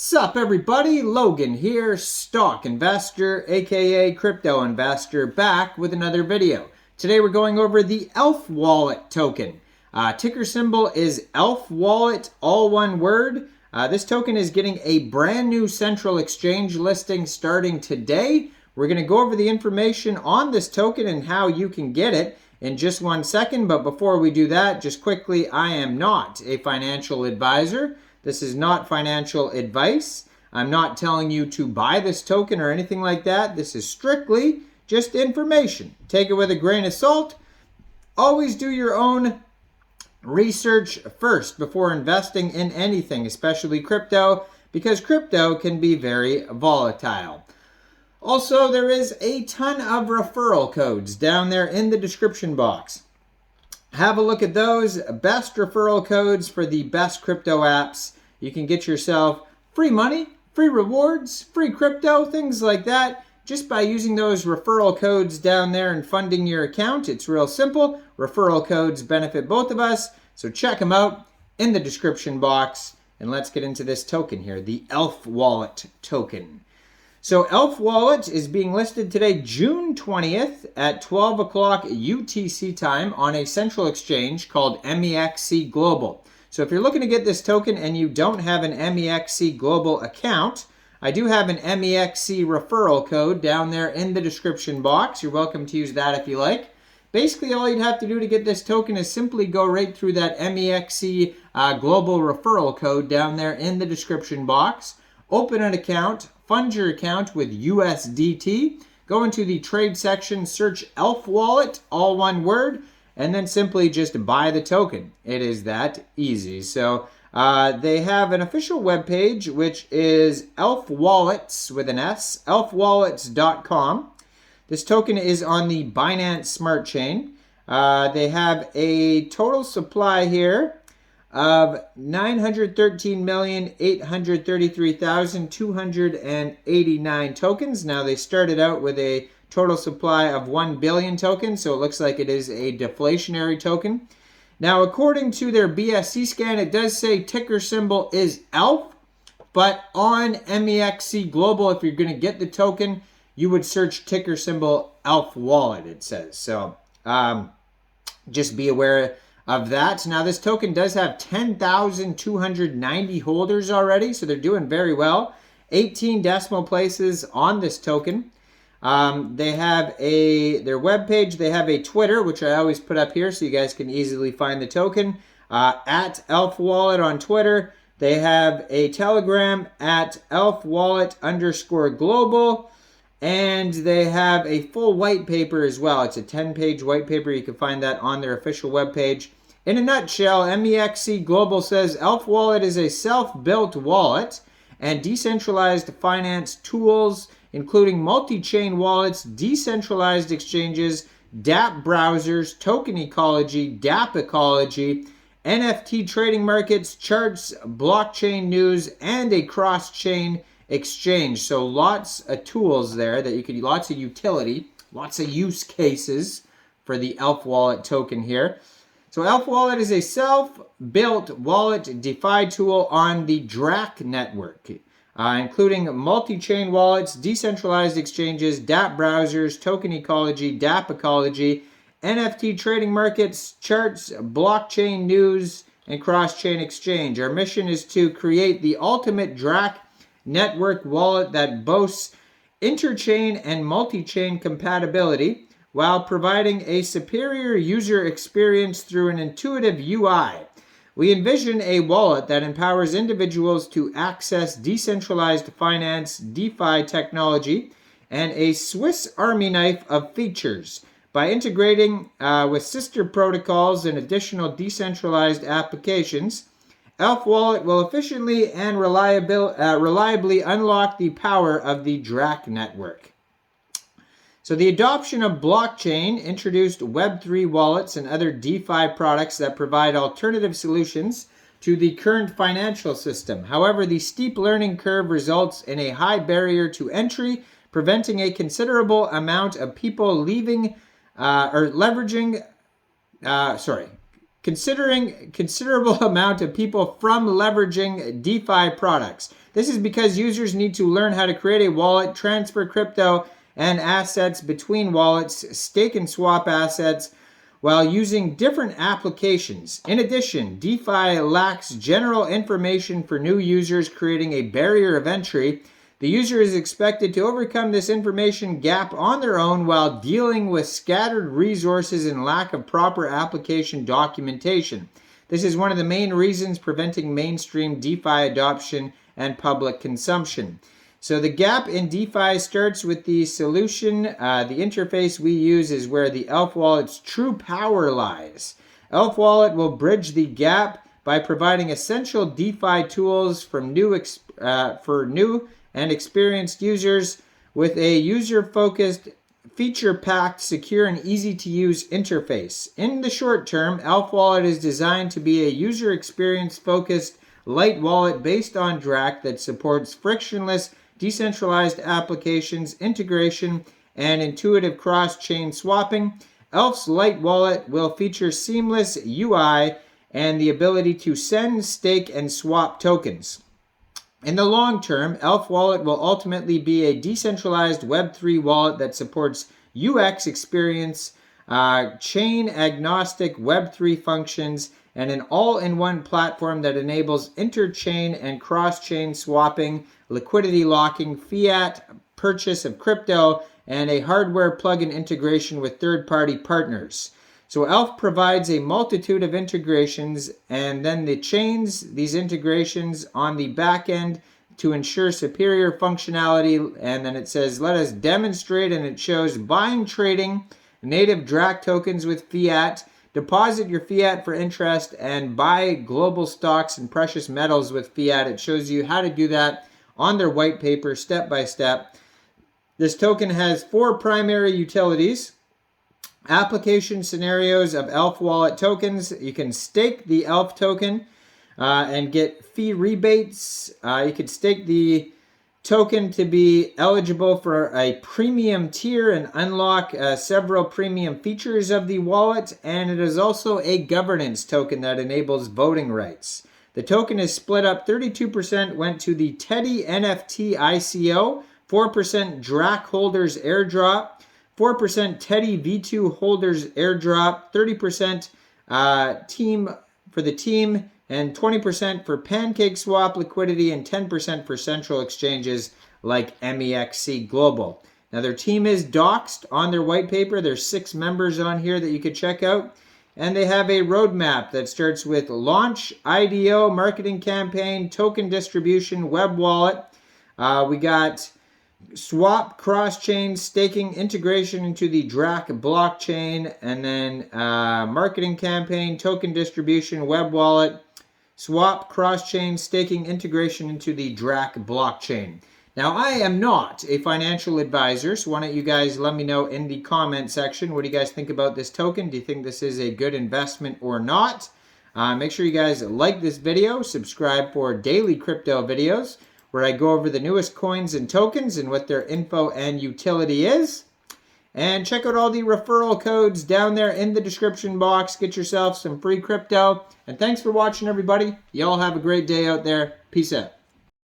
Sup everybody, Logan here, stock investor, aka crypto investor, back with another video. Today we're going over the Elfwallet token. Ticker symbol is Elfwallet, all one word. This token is getting a brand new central exchange listing starting today. We're going to go over the information on this token and how you can get it in just 1 second. But before we do that, just quickly, I am not a financial advisor. This is not financial advice. I'm not telling you to buy this token or anything like that. This is strictly just information. Take it with a grain of salt. Always do your own research first before investing in anything, especially crypto, because crypto can be very volatile. Also, there is a ton of referral codes down there in the description box. Have a look at those. Best referral codes for the best crypto apps. You can get yourself free money, free rewards, free crypto, things like that, just by using those referral codes down there and funding your account. It's real simple. Referral codes benefit both of us, so check them out in the description box. And let's get into this token here, the Elfwallet token. So Elfwallet is being listed today, June 20th at 12 o'clock UTC time on a central exchange called Mexc Global. So if you're looking to get this token and you don't have an Mexc Global account, I do have an Mexc referral code down there in the description box. You're welcome to use that if you like. Basically, all you'd have to do to get this token is simply go right through that Mexc Global referral code down there in the description box. Open an account, fund your account with USDT, go into the trade section, search Elfwallet, all one word, and then simply just buy the token. It is that easy. So they have an official webpage, which is Elfwallets with an S, elfwallets.com. This token is on the Binance Smart Chain. They have a total supply here of 913,833,289 tokens. Now they started out with a total supply of 1 billion tokens, so it looks like it is a deflationary token. Now according to their BSC scan, it does say ticker symbol is ELF, but on Mexc Global, if you're going to get the token, you would search ticker symbol Elfwallet, it says. So just be aware of that. Now this token does have 10,290 holders already, so they're doing very well. 18 decimal places on this token. They have their webpage, they have a Twitter, which I always put up here so you guys can easily find the token, at Elfwallet on Twitter. They have a Telegram at Elfwallet_global. And they have a full white paper as well. It's a 10-page white paper. You can find that on their official webpage. In a nutshell, Mexc Global says Elfwallet is a self-built wallet and decentralized finance tools, including multi-chain wallets, decentralized exchanges, dApp browsers, token ecology, dApp ecology, NFT trading markets, charts, blockchain news, and a cross-chain exchange. So lots of tools there that you could, lots of utility, lots of use cases for the Elfwallet token here. So Elfwallet is a self-built wallet DeFi tool on the KRAKEN network, including multi-chain wallets, decentralized exchanges, dApp browsers, token ecology, dApp ecology, NFT trading markets, charts, blockchain news, and cross-chain exchange. Our mission is to create the ultimate KRAKEN network wallet that boasts interchain and multi-chain compatibility while providing a superior user experience through an intuitive UI. We envision a wallet that empowers individuals to access decentralized finance, DeFi technology, and a Swiss Army knife of features by integrating with sister protocols and additional decentralized applications. Elfwallet will efficiently and reliably unlock the power of the KRAKEN network. So the adoption of blockchain introduced Web3 wallets and other DeFi products that provide alternative solutions to the current financial system. However, the steep learning curve results in a high barrier to entry, preventing a considerable amount of people considerable amount of people from leveraging DeFi products. This is because users need to learn how to create a wallet, transfer crypto and assets between wallets, stake and swap assets, while using different applications. In addition, DeFi lacks general information for new users, creating a barrier of entry. The user is expected to overcome this information gap on their own while dealing with scattered resources and lack of proper application documentation. This is one of the main reasons preventing mainstream DeFi adoption and public consumption. So the gap in DeFi starts with the solution. The interface we use is where the Elfwallet's true power lies. Elfwallet will bridge the gap by providing essential DeFi tools for new and experienced users with a user-focused, feature-packed, secure, and easy-to-use interface. In the short term, Elfwallet is designed to be a user experience-focused light wallet based on DRAC that supports frictionless, decentralized applications, integration, and intuitive cross-chain swapping. Elf's light wallet will feature seamless UI and the ability to send, stake, and swap tokens. In the long term, Elfwallet will ultimately be a decentralized Web3 wallet that supports UX experience, chain-agnostic Web3 functions, and an all-in-one platform that enables interchain and cross-chain swapping, liquidity locking, fiat purchase of crypto, and a hardware plug-in integration with third-party partners. So Elf provides a multitude of integrations and then the chains these integrations on the back end to ensure superior functionality. And then it says, let us demonstrate, and it shows buying, trading native DRAC tokens with fiat, deposit your fiat for interest, and buy global stocks and precious metals with fiat. It shows you how to do that on their white paper step by step. This token has 4 primary utilities. Application scenarios of Elfwallet tokens. You can stake the Elf token and get fee rebates. You could stake the token to be eligible for a premium tier and unlock several premium features of the wallet. And it is also a governance token that enables voting rights. The token is split up. 32% went to the Teddy NFT ICO, 4% DRAC holders airdrop, 4% Teddy V2 holders airdrop, 30% team for the team, and 20% for Pancake Swap liquidity, and 10% for central exchanges like Mexc Global. Now their team is doxed on their white paper. There's 6 members on here that you could check out. And they have a roadmap that starts with launch, IDO, marketing campaign, token distribution, web wallet. We got swap, cross-chain, staking, integration into the DRAC blockchain, and then marketing campaign, token distribution, web wallet, swap, cross-chain, staking, integration into the DRAC blockchain. Now, I am not a financial advisor, so why don't you guys let me know in the comment section, what do you guys think about this token? Do you think this is a good investment or not? Make sure you guys like this video, subscribe for daily crypto videos, where I go over the newest coins and tokens and what their info and utility is. And check out all the referral codes down there in the description box. Get yourself some free crypto. And thanks for watching, everybody. Y'all have a great day out there. Peace out.